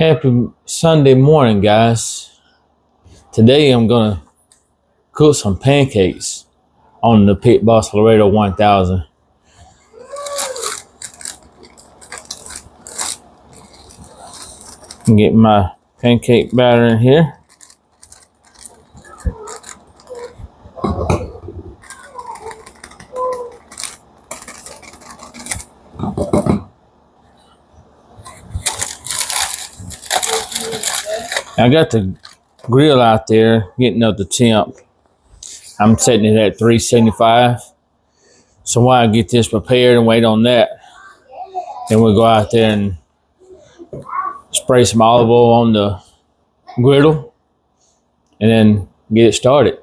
Happy Sunday morning, guys. Today I'm gonna cook some pancakes on the Pit Boss Laredo 1000. Get my pancake batter in here. I got the grill out there getting up the temp. I'm setting it at 375. So while I get this prepared and wait on that, then we'll go out there and spray some olive oil on the griddle and then get it started.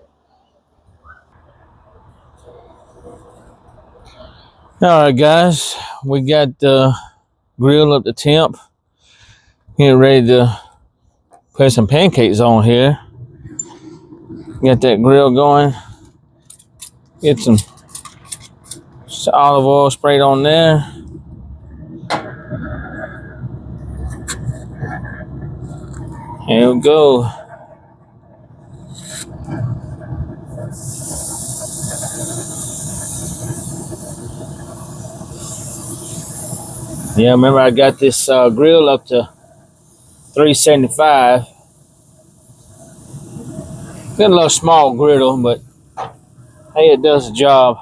All right, guys, we got the grill up the temp. Getting ready to put some pancakes on here. Get that grill going. Get some olive oil sprayed on there. Here we go. Yeah, remember I got this grill up to 375. Got a little small griddle, but hey, it does the job.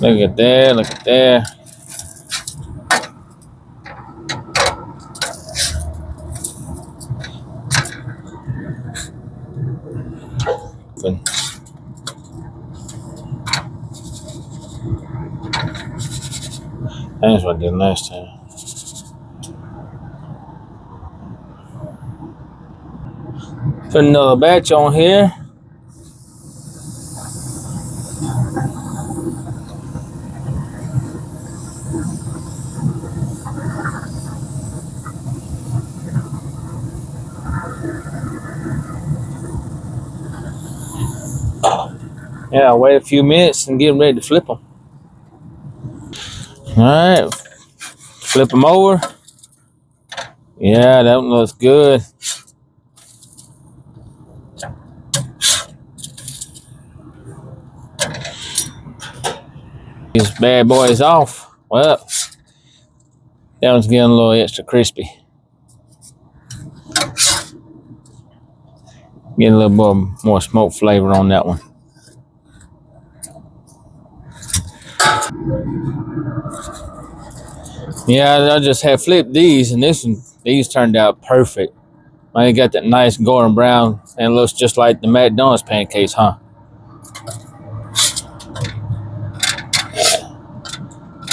Look at that, look at that. That's what I did last time. Put another batch on here. Yeah, wait a few minutes and get ready to flip them. All right, flip them over. Yeah, that one looks good. These bad boys off. Well, that one's getting a little extra crispy. Get a little more smoke flavor on that one. Yeah, I just have flipped these, and these turned out perfect. I got that nice golden brown, and it looks just like the McDonald's pancakes, huh?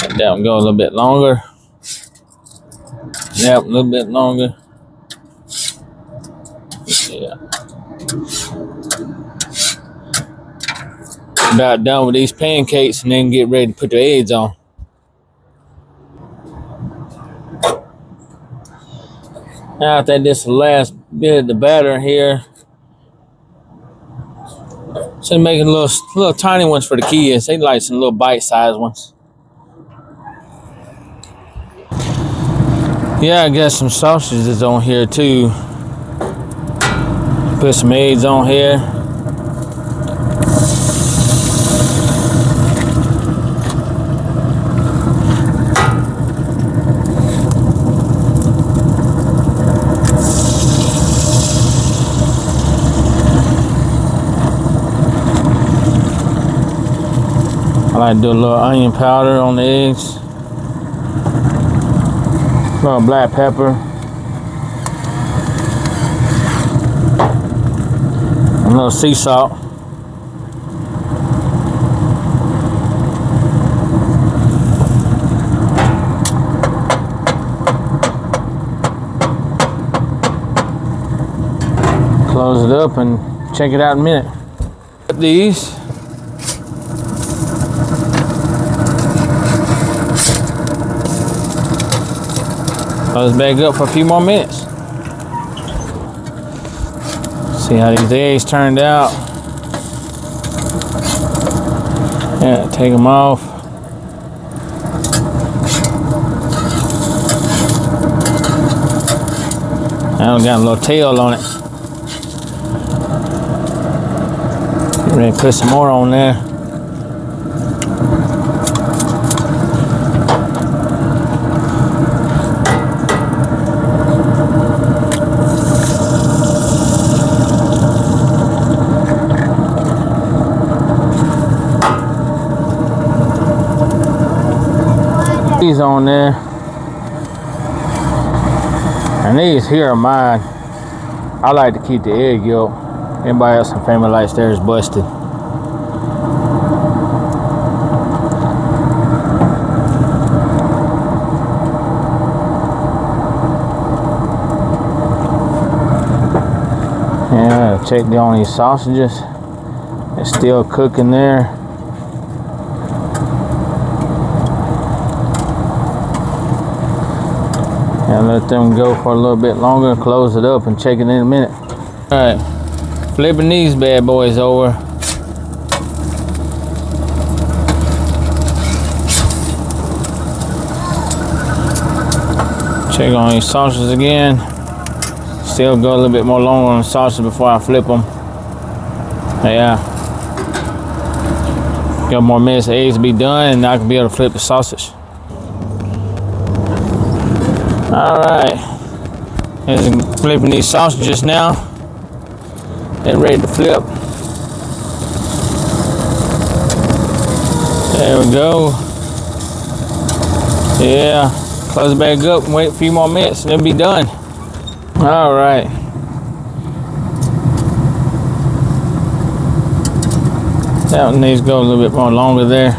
Let that one go a little bit longer. Yep, a little bit longer. Yeah. About done with these pancakes, and then get ready to put the eggs on. Now I think this is the last bit of the batter here. So I'm making little tiny ones for the kids. They like some little bite-sized ones. Yeah, I got some sausages on here too. Put some eggs on here. I like to do a little onion powder on the eggs. A little black pepper. A little sea salt. Close it up and check it out in a minute. Put these. Close this bag up for a few more minutes. See how these eggs turned out. Yeah, take them off. Now got a little tail on it. Get ready to put some more on there. These on there. And these here are mine. I like to keep the egg yolk. Anybody else in the family likes theirs busted. Yeah, check on these sausages. It's still cooking there. And let them go for a little bit longer, close it up and check it in a minute. Alright, flipping these bad boys over. Check on these sausages again. Still go a little bit more longer on the sausage before I flip them. Yeah. Got more minutes of eggs to be done and I can be able to flip the sausage. Alright, flipping these sausages now. They're ready to flip. There we go. Yeah, close it back up and wait a few more minutes and it'll be done. Alright. That one needs to go a little bit more longer there.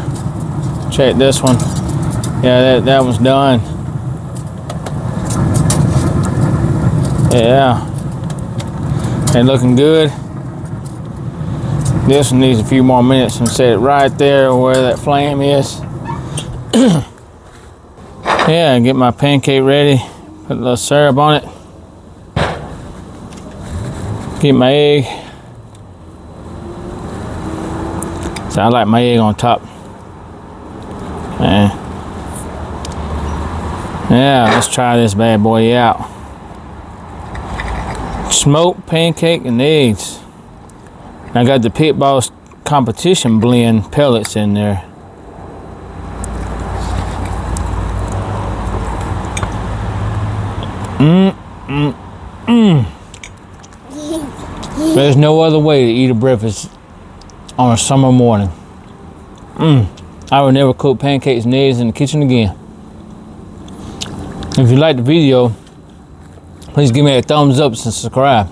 Check this one. Yeah, that one's done. Yeah, they're looking good. This one needs a few more minutes and set it right there where that flame is. Yeah, get my pancake ready. Put a little syrup on it. Get my egg. So I like my egg on top. Yeah, let's try this bad boy out. Smoked pancake and eggs. I got the Pit Boss competition blend pellets in there. There's no other way to eat a breakfast on a summer morning. I would never cook pancakes and eggs in the kitchen again. If you like the video, please give me a thumbs up and subscribe.